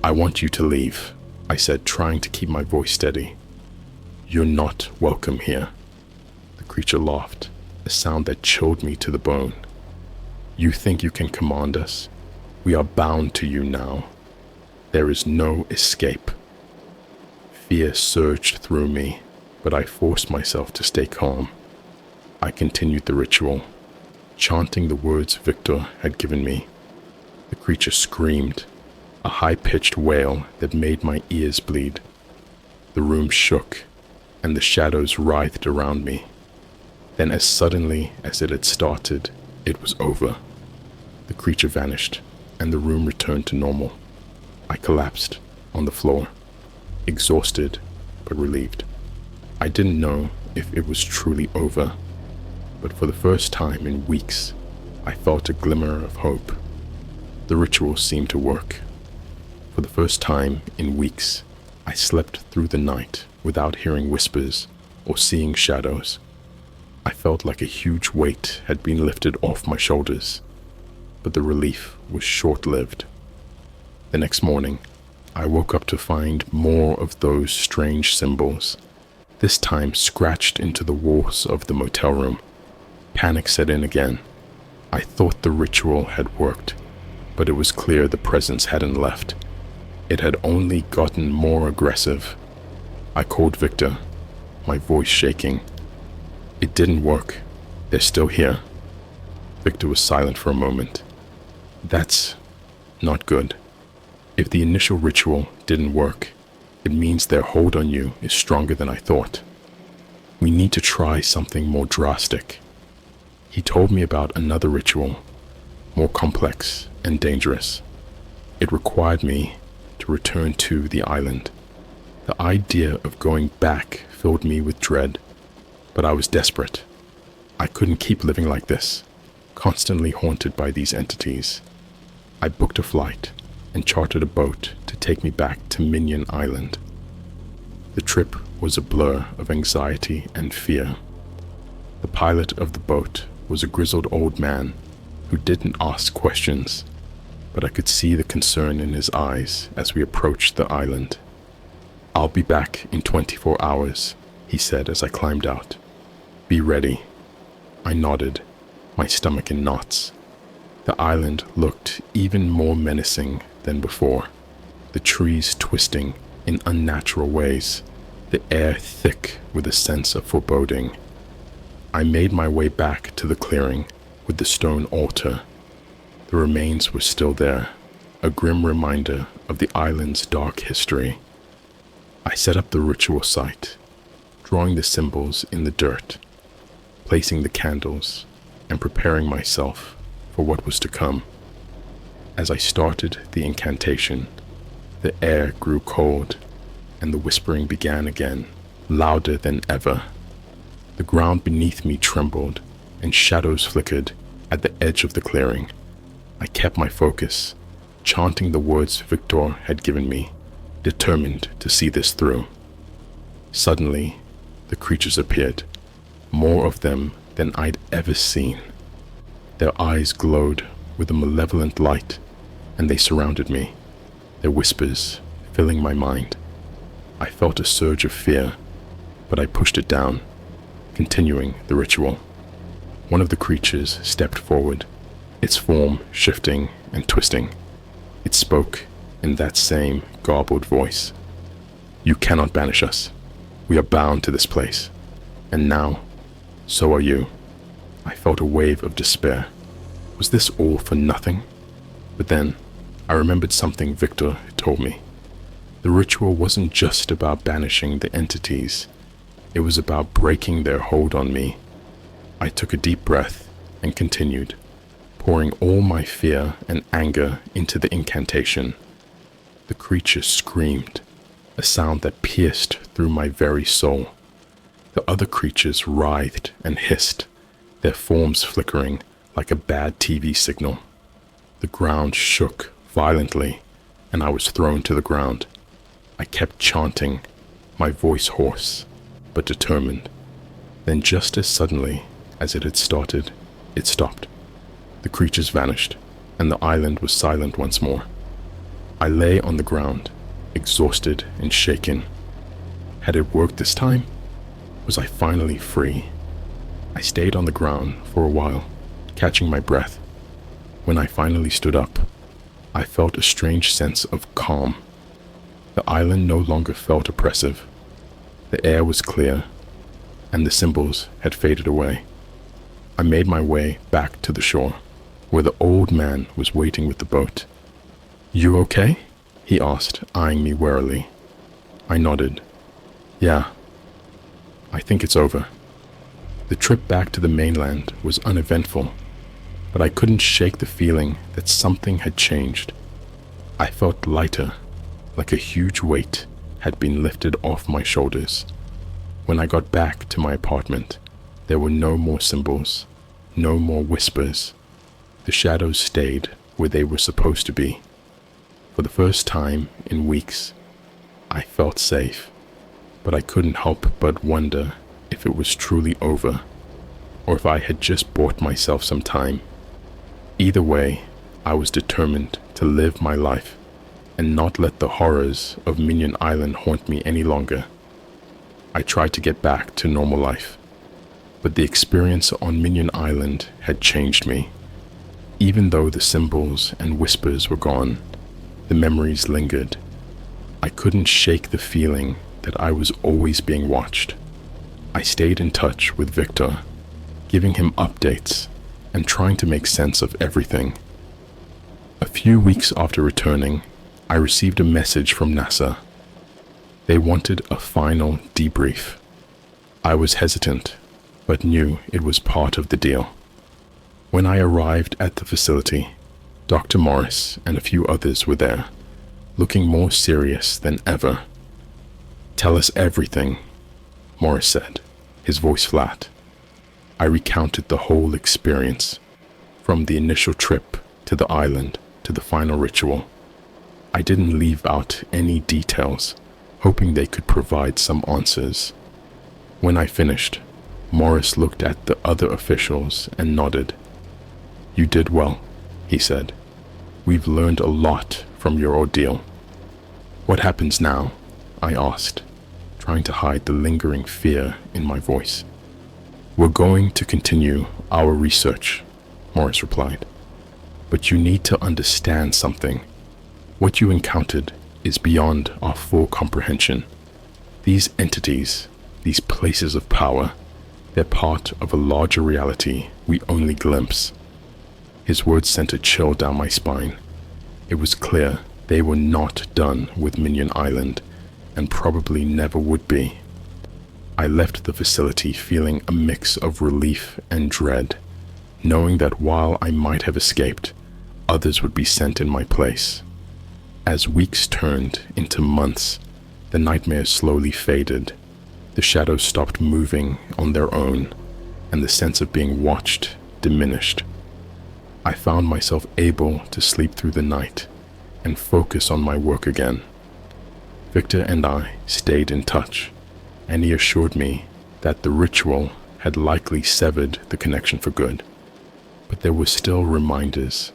"I want you to leave," I said, trying to keep my voice steady. "You're not welcome here." The creature laughed, a sound that chilled me to the bone. "You think you can command us? We are bound to you now. There is no escape." Fear surged through me, but I forced myself to stay calm. I continued the ritual, chanting the words Victor had given me. The creature screamed, a high-pitched wail that made my ears bleed. The room shook, and the shadows writhed around me. Then, as suddenly as it had started, it was over. The creature vanished, and the room returned to normal. I collapsed on the floor, exhausted but relieved. I didn't know if it was truly over, but for the first time in weeks, I felt a glimmer of hope. The ritual seemed to work. For the first time in weeks, I slept through the night without hearing whispers or seeing shadows. I felt like a huge weight had been lifted off my shoulders, but the relief was short-lived. The next morning, I woke up to find more of those strange symbols, this time scratched into the walls of the motel room. Panic set in again. I thought the ritual had worked, but it was clear the presence hadn't left. It had only gotten more aggressive. I called Victor, my voice shaking. "It didn't work. They're still here." Victor was silent for a moment. "That's not good. If the initial ritual didn't work, it means their hold on you is stronger than I thought. We need to try something more drastic." He told me about another ritual, more complex and dangerous. It required me to return to the island. The idea of going back filled me with dread, but I was desperate. I couldn't keep living like this, constantly haunted by these entities. I booked a flight and chartered a boat to take me back to Minion Island. The trip was a blur of anxiety and fear. The pilot of the boat was a grizzled old man who didn't ask questions, but I could see the concern in his eyes as we approached the island. "I'll be back in 24 hours, he said as I climbed out. "Be ready." I nodded, my stomach in knots. The island looked even more menacing than before, the trees twisting in unnatural ways, the air thick with a sense of foreboding. I made my way back to the clearing with the stone altar. The remains were still there, a grim reminder of the island's dark history. I set up the ritual site, drawing the symbols in the dirt, placing the candles, and preparing myself for what was to come. As I started the incantation, the air grew cold, and the whispering began again, louder than ever. The ground beneath me trembled, and shadows flickered at the edge of the clearing. I kept my focus, chanting the words Victor had given me, determined to see this through. Suddenly, the creatures appeared, more of them than I'd ever seen. Their eyes glowed with a malevolent light, and they surrounded me, their whispers filling my mind. I felt a surge of fear, but I pushed it down, continuing the ritual. One of the creatures stepped forward, its form shifting and twisting. It spoke in that same garbled voice. "You cannot banish us. We are bound to this place. And now, so are you." I felt a wave of despair. Was this all for nothing? But then, I remembered something Victor had told me. The ritual wasn't just about banishing the entities. It was about breaking their hold on me. I took a deep breath and continued, pouring all my fear and anger into the incantation. The creature screamed, a sound that pierced through my very soul. The other creatures writhed and hissed, their forms flickering like a bad TV signal. The ground shook violently, and I was thrown to the ground. I kept chanting, my voice hoarse, but determined. Then just as suddenly as it had started, It stopped. The creatures vanished, and the island was silent once more. I lay on the ground, exhausted and shaken. Had it worked this time? Was I finally free? I stayed on the ground for a while, catching my breath. When I finally stood up, I felt a strange sense of calm. The island no longer felt oppressive. The air was clear, and the symbols had faded away. I made my way back to the shore, where the old man was waiting with the boat. "You okay?" he asked, eyeing me warily. I nodded. "Yeah, I think it's over." The trip back to the mainland was uneventful, but I couldn't shake the feeling that something had changed. I felt lighter, like a huge weight had been lifted off my shoulders. When I got back to my apartment, there were no more symbols, no more whispers. The shadows stayed where they were supposed to be. For the first time in weeks, I felt safe, but I couldn't help but wonder if it was truly over, or if I had just bought myself some time. Either way, I was determined to live my life and not let the horrors of Minion Island haunt me any longer. I tried to get back to normal life, but the experience on Minion Island had changed me. Even though the symbols and whispers were gone, the memories lingered. I couldn't shake the feeling that I was always being watched. I stayed in touch with Victor, giving him updates and trying to make sense of everything. A few weeks after returning, I received a message from NASA. They wanted a final debrief. I was hesitant, but knew it was part of the deal. When I arrived at the facility, Dr. Morris and a few others were there, looking more serious than ever. "Tell us everything," Morris said, his voice flat. I recounted the whole experience, from the initial trip to the island to the final ritual. I didn't leave out any details, hoping they could provide some answers. When I finished, Morris looked at the other officials and nodded. "You did well," he said. "We've learned a lot from your ordeal." "What happens now?" I asked, trying to hide the lingering fear in my voice. "We're going to continue our research," Morris replied. "But you need to understand something. What you encountered is beyond our full comprehension. These entities, these places of power, they're part of a larger reality we only glimpse." His words sent a chill down my spine. It was clear they were not done with Minion Island, and probably never would be. I left the facility feeling a mix of relief and dread, knowing that while I might have escaped, others would be sent in my place. As weeks turned into months, the nightmares slowly faded. The shadows stopped moving on their own, and the sense of being watched diminished. I found myself able to sleep through the night and focus on my work again. Victor and I stayed in touch, and he assured me that the ritual had likely severed the connection for good. But there were still reminders.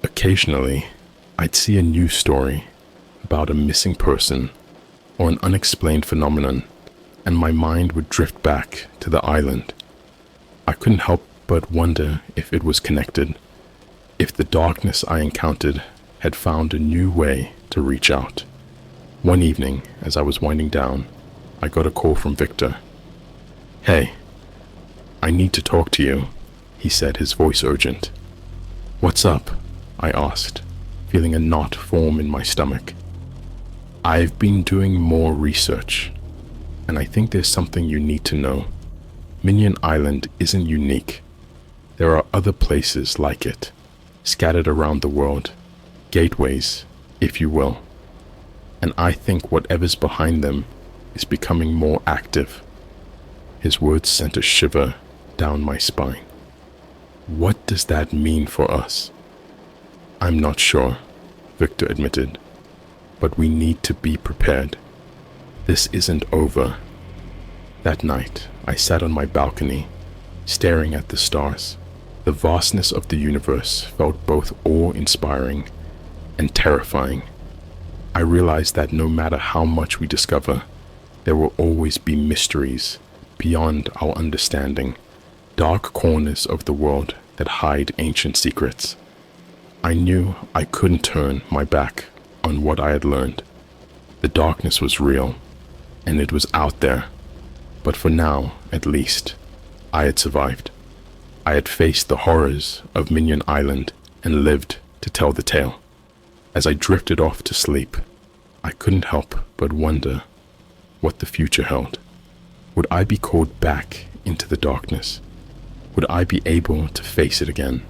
Occasionally, I'd see a news story about a missing person or an unexplained phenomenon, and my mind would drift back to the island. I couldn't help but wonder if it was connected, if the darkness I encountered had found a new way to reach out. One evening, as I was winding down, I got a call from Victor. "Hey, I need to talk to you," he said, his voice urgent. "What's up?" I asked, feeling a knot form in my stomach. "I've been doing more research, and I think there's something you need to know. Minion Island isn't unique. There are other places like it, scattered around the world, gateways, if you will. And I think whatever's behind them is becoming more active." His words sent a shiver down my spine. "What does that mean for us?" "I'm not sure," Victor admitted, "but we need to be prepared. This isn't over." That night, I sat on my balcony, staring at the stars. The vastness of the universe felt both awe-inspiring and terrifying. I realized that no matter how much we discover, there will always be mysteries beyond our understanding, dark corners of the world that hide ancient secrets. I knew I couldn't turn my back on what I had learned. The darkness was real, and it was out there, but for now, at least, I had survived. I had faced the horrors of Minion Island and lived to tell the tale. As I drifted off to sleep, I couldn't help but wonder what the future held. Would I be called back into the darkness? Would I be able to face it again?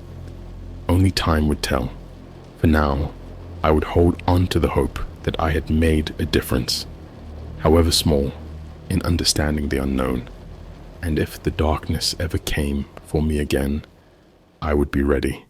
Only time would tell. For now, I would hold on to the hope that I had made a difference, however small, in understanding the unknown. And if the darkness ever came for me again, I would be ready.